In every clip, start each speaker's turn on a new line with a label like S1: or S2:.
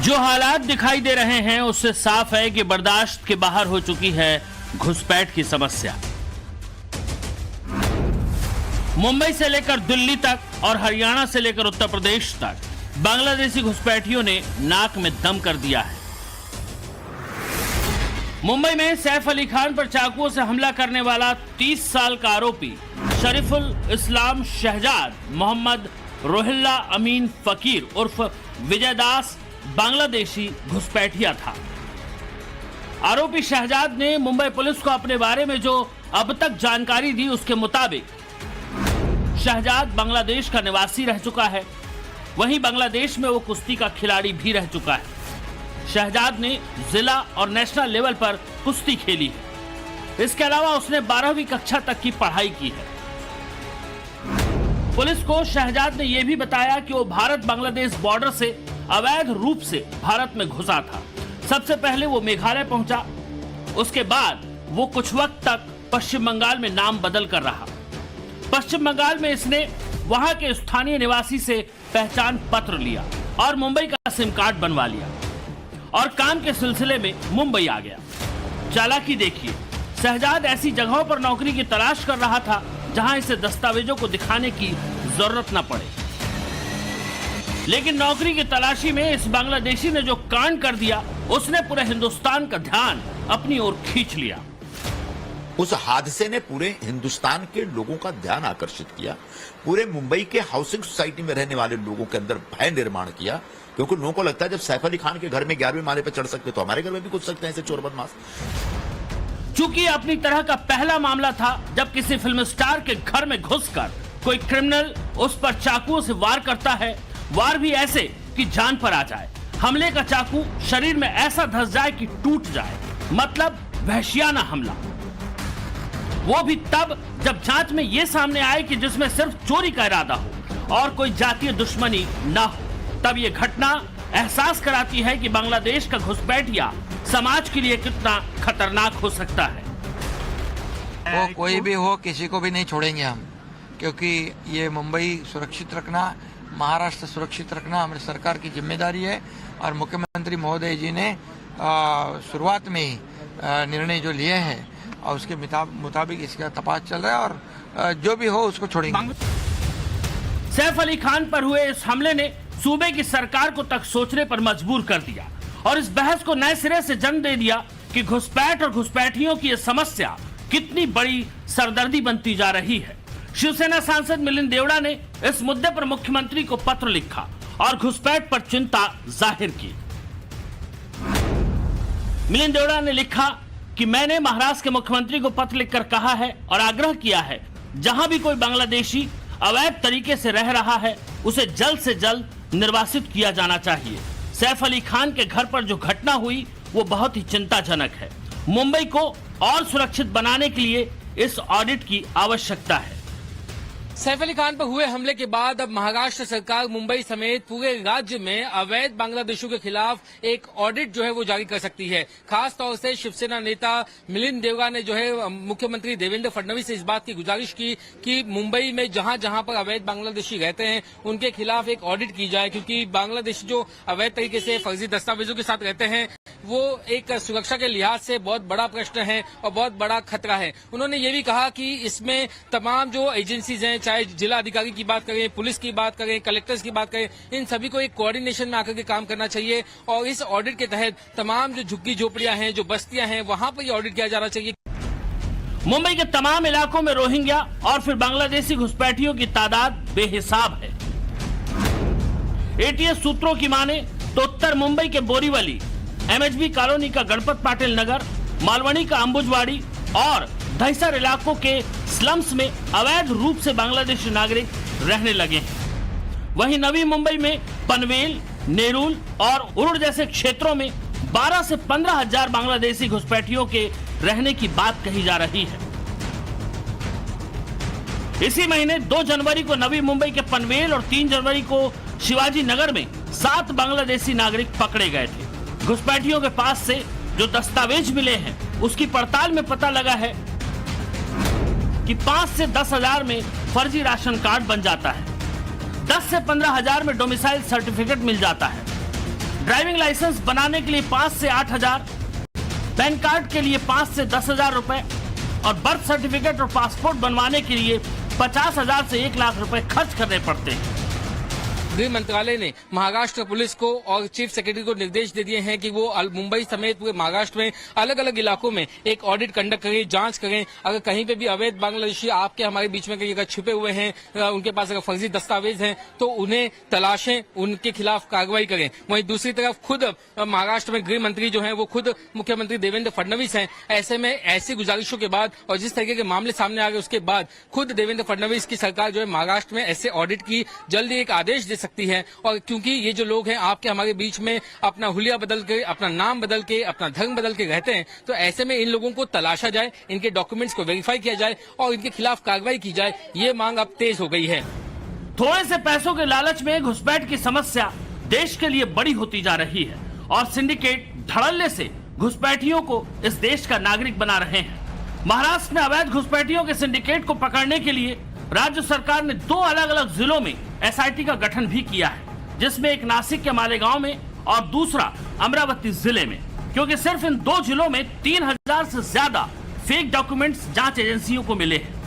S1: जो हालात दिखाई दे रहे हैं उससे साफ है कि बर्दाश्त के बाहर हो चुकी है घुसपैठ की समस्या। मुंबई से लेकर दिल्ली तक और हरियाणा से लेकर उत्तर प्रदेश तक बांग्लादेशी घुसपैठियों ने नाक में दम कर दिया है। मुंबई में सैफ अली खान पर चाकुओं से हमला करने वाला 30 साल का आरोपी शरीफुल इस्लाम शहजाद मोहम्मद रोहिल्ला अमीन फकीर उर्फ विजय दास बांग्लादेशी घुसपैठिया था। आरोपी शहजाद ने मुंबई पुलिस को अपने बारे में जो अब तक जानकारी दी उसके मुताबिक शहजाद बांग्लादेश का निवासी रह चुका है। वहीं बांग्लादेश में वो कुश्ती का खिलाड़ी भी रह चुका है। शहजाद ने जिला और नेशनल लेवल पर कुश्ती खेली है। इसके अलावा उसने 12वीं कक्षा तक की पढ़ाई की है। पुलिस को शहजाद ने यह भी बताया कि वो भारत बांग्लादेश बॉर्डर से अवैध रूप से भारत में घुसा था। सबसे पहले वो मेघालय पहुंचा, उसके बाद वो कुछ वक्त तक पश्चिम बंगाल में नाम बदल कर रहा। पश्चिम बंगाल में इसने वहां के स्थानीय निवासी से पहचान पत्र लिया और मुंबई का सिम कार्ड बनवा लिया और काम के सिलसिले में मुंबई आ गया। चालाकी देखिए, शहजाद ऐसी जगहों पर नौकरी की तलाश कर रहा था जहां इसे दस्तावेजों को दिखाने की जरूरत न पड़े। लेकिन नौकरी की तलाशी में इस बांग्लादेशी ने जो कांड कर दिया उसने पूरे हिंदुस्तान का ध्यान अपनी ओर खींच लिया।
S2: उस हादसे ने पूरे हिंदुस्तान के लोगों का ध्यान आकर्षित किया। पूरे मुंबई के हाउसिंग सोसाइटी में रहने वाले लोगों के अंदर भय निर्माण किया, क्योंकि लोगों को लगता है जब सैफ अली खान के घर में 11वें माले पर चढ़ सकते तो हमारे घर में भी कुछ सकते हैं ऐसे चोर बदमाश।
S1: चूंकि अपनी तरह का पहला मामला था जब किसी फिल्म स्टार के घर में घुसकर कोई क्रिमिनल उस पर चाकुओं से वार करता है, वार भी ऐसे कि जान पर आ जाए। हमले का चाकू शरीर में ऐसा धंस जाए कि टूट जाए, मतलब वहशियाना हमला। वो भी तब जब जांच में यह सामने आए कि जिसमें सिर्फ चोरी का इरादा हो और कोई जातीय दुश्मनी ना हो। तब ये घटना एहसास कराती है कि बांग्लादेश का घुसपैठिया समाज के लिए कितना खतरनाक हो सकता है।
S3: वो कोई भी हो, किसी को भी नहीं छोड़ेंगे हम, क्योंकि ये मुंबई सुरक्षित रखना, महाराष्ट्र सुरक्षित रखना हमारी सरकार की जिम्मेदारी है। और मुख्यमंत्री महोदय जी ने शुरुआत में ही निर्णय जो लिए हैं और उसके मुताबिक इसका तपास चल रहा है और जो भी हो उसको छोड़ेंगे।
S1: सैफ अली खान पर हुए इस हमले ने सूबे की सरकार को तक सोचने पर मजबूर कर दिया और इस बहस को नए सिरे से जन्म दे दिया कि घुसपैठ और घुसपैठियों की यह समस्या कितनी बड़ी सरदर्दी बनती जा रही है। शिवसेना सांसद मिलिंद देवड़ा ने इस मुद्दे पर मुख्यमंत्री को पत्र लिखा और घुसपैठ पर चिंता जाहिर की। मिलिंद देवड़ा ने लिखा कि मैंने महाराष्ट्र के मुख्यमंत्री को पत्र लिखकर कहा है और आग्रह किया है, जहां भी कोई बांग्लादेशी अवैध तरीके से रह रहा है उसे जल्द से जल्द निर्वासित किया जाना चाहिए। सैफ अली खान के घर पर जो घटना हुई वो बहुत ही चिंताजनक है। मुंबई को और सुरक्षित बनाने के लिए इस ऑडिट की आवश्यकता है।
S4: सैफ अली खान पर हुए हमले के बाद अब महाराष्ट्र सरकार मुंबई समेत पूरे राज्य में अवैध बांग्लादेशियों के खिलाफ एक ऑडिट जो है वो जारी कर सकती है। खास तौर से शिवसेना नेता मिलिंद देवड़ा ने जो है मुख्यमंत्री देवेंद्र फडणवीस से इस बात की गुजारिश की कि मुंबई में जहां जहां पर अवैध बांग्लादेशी रहते हैं उनके खिलाफ एक ऑडिट की जाए, क्योंकि बांग्लादेशी जो अवैध तरीके से फर्जी दस्तावेजों के साथ रहते हैं वो एक सुरक्षा के लिहाज से बहुत बड़ा प्रश्न है और बहुत बड़ा खतरा है। उन्होंने ये भी कहा कि इसमें तमाम जो एजेंसीज हैं, चाहे जिला अधिकारी की बात करें, पुलिस की बात करें, कलेक्टर्स की बात करें, इन सभी को एक कोऑर्डिनेशन में आकर के काम करना चाहिए और इस ऑडिट के तहत तमाम जो झुग्गी झोपड़ियां हैं, जो बस्तियां हैं, वहां पर ये ऑडिट किया जाना चाहिए।
S1: मुंबई के तमाम इलाकों में रोहिंग्या और फिर बांग्लादेशी घुसपैठियों की तादाद बेहिसाब है। एटीएस सूत्रों की माने तो उत्तर मुंबई के बोरीवली, एमएचबी कॉलोनी का गणपत पाटिल नगर, मालवनी का अंबुजवाड़ी और दहिसर इलाकों के स्लम्स में अवैध रूप से बांग्लादेशी नागरिक रहने लगे हैं। वहीं नवी मुंबई में पनवेल, नेरुल और उरुड़ जैसे क्षेत्रों में 12 से 15 हजार बांग्लादेशी घुसपैठियों के रहने की बात कही जा रही है। इसी महीने 2 जनवरी को नवी मुंबई के पनवेल और 3 जनवरी को शिवाजी नगर में 7 बांग्लादेशी नागरिक पकड़े गए थे। घुसपैठियों के पास से जो दस्तावेज मिले हैं उसकी पड़ताल में पता लगा है कि 5 से 10 हजार में फर्जी राशन कार्ड बन जाता है, 10 से 15 हजार में डोमिसाइल सर्टिफिकेट मिल जाता है, ड्राइविंग लाइसेंस बनाने के लिए 5 से 8 हजार, पैन कार्ड के लिए 5 से 10 हजार रुपए और बर्थ सर्टिफिकेट और पासपोर्ट बनवाने के लिए 50,000 से 1 लाख रुपए खर्च करने पड़ते हैं।
S4: गृह मंत्रालय ने महाराष्ट्र पुलिस को और चीफ सेक्रेटरी को निर्देश दे दिए हैं कि वो मुंबई समेत पूरे महाराष्ट्र में अलग अलग इलाकों में एक ऑडिट कंडक्ट करें, जांच करें। अगर कहीं पे भी अवैध बांग्लादेशी आपके हमारे बीच में कहीं अगर छिपे हुए हैं, उनके पास अगर फर्जी दस्तावेज हैं, तो उन्हें तलाशें, उनके खिलाफ कार्रवाई करें। वहीं दूसरी तरफ खुद महाराष्ट्र में गृह मंत्री जो है वो खुद मुख्यमंत्री देवेंद्र फडणवीस हैं। ऐसे में ऐसी गुजारिशों के बाद और जिस तरीके के मामले सामने आ गए उसके बाद खुद देवेंद्र फडणवीस की सरकार जो है महाराष्ट्र में ऐसे ऑडिट की जल्दी एक आदेश दे सकती है। और क्योंकि ये जो लोग हैं आपके हमारे बीच में अपना हुलिया बदल के, अपना नाम बदल के, अपना धर्म बदल के रहते हैं, तो ऐसे में इन लोगों को तलाशा जाए, इनके डॉक्यूमेंट्स को वेरीफाई किया जाए और इनके खिलाफ कार्रवाई की जाए। ये मांग अब तेज हो गई है।
S1: थोड़े से पैसों के लालच में घुसपैठ की समस्या देश के लिए बड़ी होती जा रही है और सिंडिकेट धड़ल्ले से घुसपैठियों को इस देश का नागरिक बना रहे हैं। महाराष्ट्र में अवैध घुसपैठियों के सिंडिकेट को पकड़ने के लिए राज्य सरकार ने 2 अलग अलग जिलों में एसआईटी का गठन भी किया है, जिसमें एक नासिक के मालेगांव में और दूसरा अमरावती जिले में, क्योंकि सिर्फ इन 2 जिलों में 3000 से ज्यादा फेक डॉक्यूमेंट्स जांच एजेंसियों को मिले हैं।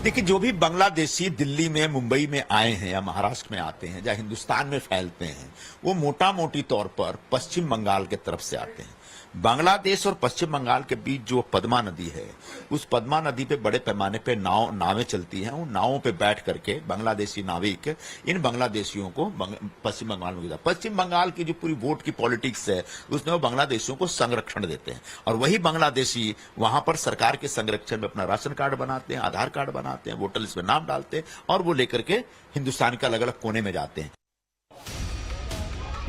S2: देखिए, जो भी बांग्लादेशी दिल्ली में, मुंबई में आए हैं या महाराष्ट्र में आते हैं या हिंदुस्तान में फैलते हैं, वो मोटा मोटी तौर पर पश्चिम बंगाल के तरफ से आते हैं। बांग्लादेश और पश्चिम बंगाल के बीच जो पद्मा नदी है, उस पद्मा नदी पे बड़े पैमाने पे नावें चलती हैं। उन नावों पे बैठ करके बांग्लादेशी नाविक इन बांग्लादेशियों को पश्चिम बंगाल में, पश्चिम बंगाल की जो पूरी वोट की पॉलिटिक्स है उसमें वो बांग्लादेशियों को संरक्षण देते हैं और वही बांग्लादेशी वहां पर सरकार के संरक्षण में अपना राशन कार्ड बनाते हैं, आधार कार्ड बनाते हैं, वोटर लिस्ट में नाम डालते हैं और वो लेकर के हिंदुस्तान के अलग अलग कोने में जाते हैं।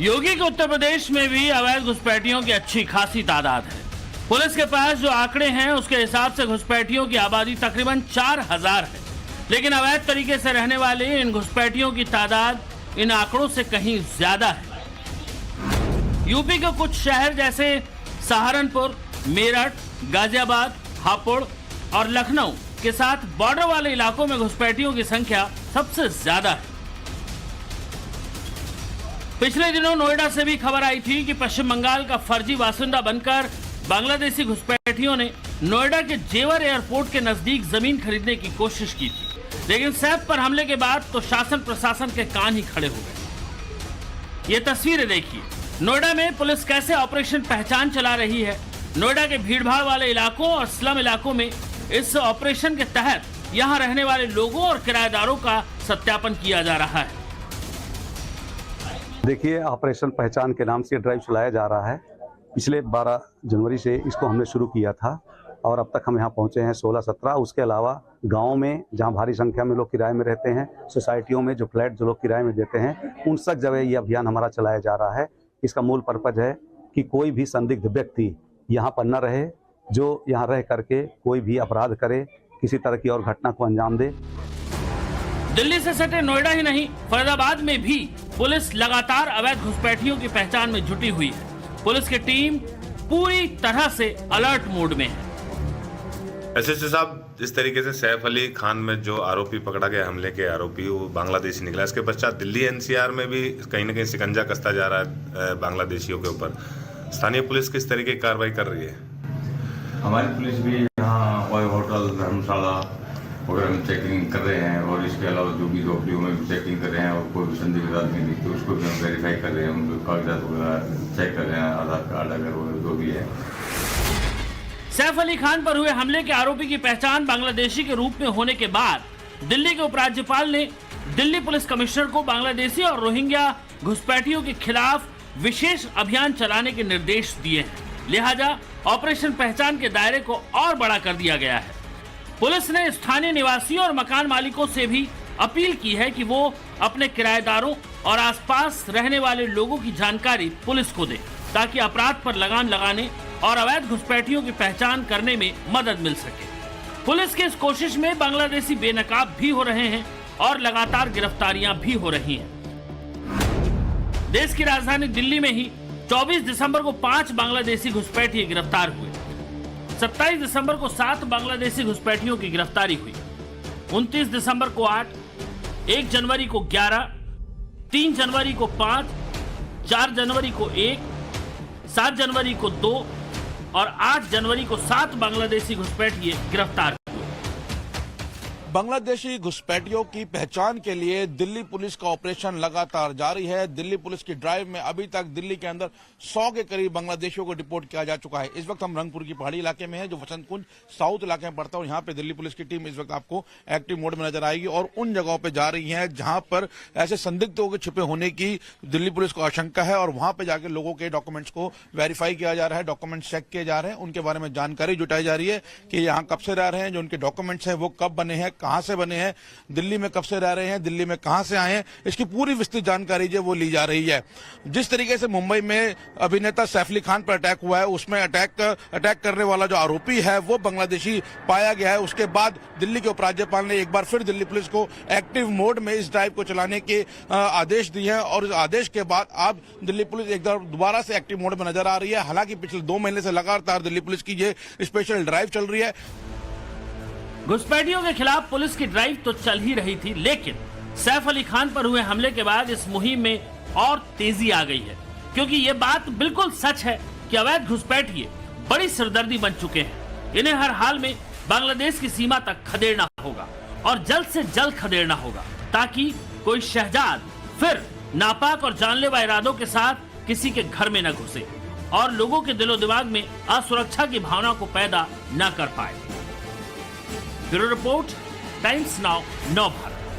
S1: योगी के उत्तर प्रदेश में भी अवैध घुसपैठियों की अच्छी खासी तादाद है। पुलिस के पास जो आंकड़े हैं उसके हिसाब से घुसपैठियों की आबादी तकरीबन 4000 है, लेकिन अवैध तरीके से रहने वाले इन घुसपैठियों की तादाद इन आंकड़ों से कहीं ज्यादा है। यूपी के कुछ शहर जैसे सहारनपुर, मेरठ, गाजियाबाद, हापुड़ और लखनऊ के साथ बॉर्डर वाले इलाकों में घुसपैठियों की संख्या सबसे ज्यादा है। पिछले दिनों नोएडा से भी खबर आई थी कि पश्चिम बंगाल का फर्जी बासिंदा बनकर बांग्लादेशी घुसपैठियों ने नोएडा के जेवर एयरपोर्ट के नजदीक जमीन खरीदने की कोशिश की थी, लेकिन सैफ पर हमले के बाद तो शासन प्रशासन के कान ही खड़े हो गए। ये तस्वीरें देखिए, नोएडा में पुलिस कैसे ऑपरेशन पहचान चला रही है। नोएडा के भीड़भाड़ वाले इलाकों और स्लम इलाकों में इस ऑपरेशन के तहत यहाँ रहने वाले लोगों और किराएदारों का सत्यापन किया जा रहा है।
S5: देखिए, ऑपरेशन पहचान के नाम से ड्राइव चलाया जा रहा है। पिछले 12 जनवरी से इसको हमने शुरू किया था और अब तक हम यहाँ पहुँचे हैं 16-17। उसके अलावा गाँव में जहाँ भारी संख्या में लोग किराए में रहते हैं, सोसाइटियों में जो फ्लैट जो लोग किराए में देते हैं, उन सब जगह ये अभियान हमारा चलाया जा रहा है। इसका मूल पर्पज है कि कोई भी संदिग्ध व्यक्ति यहाँ पर न रहे, जो यहाँ रह करके कोई भी अपराध करे, किसी तरह की और घटना को अंजाम दे।
S1: दिल्ली से सटे नोएडा ही नहीं, फरीदाबाद में भी पुलिस लगातार अवैध घुसपैठियों की पहचान में जुटी हुई है। पुलिस की टीम पूरी तरह से अलर्ट मोड में है।
S6: एसएसपी साहब, जिस तरीके से सैफ अली खान में जो आरोपी पकड़ा गया, हमले के आरोपी, वो बांग्लादेशी निकला, इसके पश्चात दिल्ली एनसीआर में भी कहीं न कहीं शिकंजा कसता जा रहा है बांग्लादेशियों के ऊपर। स्थानीय पुलिस किस तरीके की कार्रवाई कर रही है?
S7: हमारी पुलिस भी यहाँ होटल, धर्मशाला वगैरह में चेकिंग कर रहे हैं और इसके अलावा जो भी झोपड़ियों में भी चेकिंग कर रहे हैं और कोई भी संदिग्ध आदमी दिखते तो उसको भी हम वेरीफाई कर रहे हैं, उनके कागजात वगैरह चेक कर रहे हैं, आधार कार्ड अगर जो भी है।
S1: सैफ अली खान पर हुए हमले के आरोपी की पहचान बांग्लादेशी के रूप में होने के बाद दिल्ली के उपराज्यपाल ने दिल्ली पुलिस कमिश्नर को बांग्लादेशी और रोहिंग्या घुसपैठियों के खिलाफ विशेष अभियान चलाने के निर्देश दिए हैं। लिहाजा ऑपरेशन पहचान के दायरे को और बड़ा कर दिया गया है। पुलिस ने स्थानीय निवासियों और मकान मालिकों से भी अपील की है कि वो अपने किराएदारों और आसपास रहने वाले लोगों की जानकारी पुलिस को दें, ताकि अपराध पर लगाम लगाने और अवैध घुसपैठियों की पहचान करने में मदद मिल सके। पुलिस की इस कोशिश में बांग्लादेशी बेनकाब भी हो रहे हैं और लगातार गिरफ्तारियां भी हो रही हैं। देश की राजधानी दिल्ली में ही 24 दिसंबर को 5 बांग्लादेशी घुसपैठिए गिरफ्तार हुए। 27 दिसंबर को 7 बांग्लादेशी घुसपैठियों की गिरफ्तारी हुई। 29 दिसंबर को 8, 1 जनवरी को 11, 3 जनवरी को 5, 4 जनवरी को 1, 7 जनवरी को 2 और 8 जनवरी को 7 बांग्लादेशी घुसपैठिए गिरफ्तार।
S8: बांग्लादेशी घुसपैठियों की पहचान के लिए दिल्ली पुलिस का ऑपरेशन लगातार जारी है। दिल्ली पुलिस की ड्राइव में अभी तक दिल्ली के अंदर 100 के करीब बांग्लादेशियों को डिपोर्ट किया जा चुका है। इस वक्त हम रंगपुर की पहाड़ी इलाके में हैं, जो वसंत कुंज साउथ इलाके में पड़ता है, और यहाँ पे दिल्ली पुलिस की टीम इस वक्त आपको एक्टिव मोड में नजर आएगी और उन जगहों पर जा रही है जहां पर ऐसे संदिग्धों के छिपे होने की दिल्ली पुलिस को आशंका है, और वहां पर जाकर लोगों के डॉक्यूमेंट्स को वेरीफाई किया जा रहा है, डॉक्यूमेंट्स चेक किए जा रहे हैं, उनके बारे में जानकारी जुटाई जा रही है कि यहाँ कब से रह रहे हैं, जो उनके डॉक्यूमेंट्स हैं वो कब बने हैं, कहां से बने हैं, दिल्ली में कब से रह रहे हैं, दिल्ली में कहां से आए हैं, इसकी पूरी विस्तृत जानकारी जो वो ली जा रही है। जिस तरीके से मुंबई में अभिनेता सैफ अली खान पर अटैक हुआ है, उसमें अटैक करने वाला जो आरोपी है वो बांग्लादेशी पाया गया है। उसके बाद दिल्ली के उपराज्यपाल ने एक बार फिर दिल्ली पुलिस को एक्टिव मोड में इस ड्राइव को चलाने के आदेश दिए हैं, और इस आदेश के बाद अब दिल्ली पुलिस एक बार दोबारा से एक्टिव मोड में नजर आ रही है। हालांकि पिछले 2 महीने से लगातार दिल्ली पुलिस की ये स्पेशल ड्राइव चल रही है।
S1: घुसपैठियों के खिलाफ पुलिस की ड्राइव तो चल ही रही थी, लेकिन सैफ अली खान पर हुए हमले के बाद इस मुहिम में और तेजी आ गई है, क्योंकि ये बात बिल्कुल सच है कि अवैध घुसपैठिए बड़ी सिरदर्दी बन चुके हैं। इन्हें हर हाल में बांग्लादेश की सीमा तक खदेड़ना होगा, और जल्द से जल्द खदेड़ना होगा, ताकि कोई शहजाद फिर नापाक और जानलेवा इरादों के साथ किसी के घर में न घुसे और लोगों के दिलो दिमाग में असुरक्षा की भावना को पैदा न कर पाए। ब्यूरो रिपोर्ट, टाइम्स नाउ, नव भारत।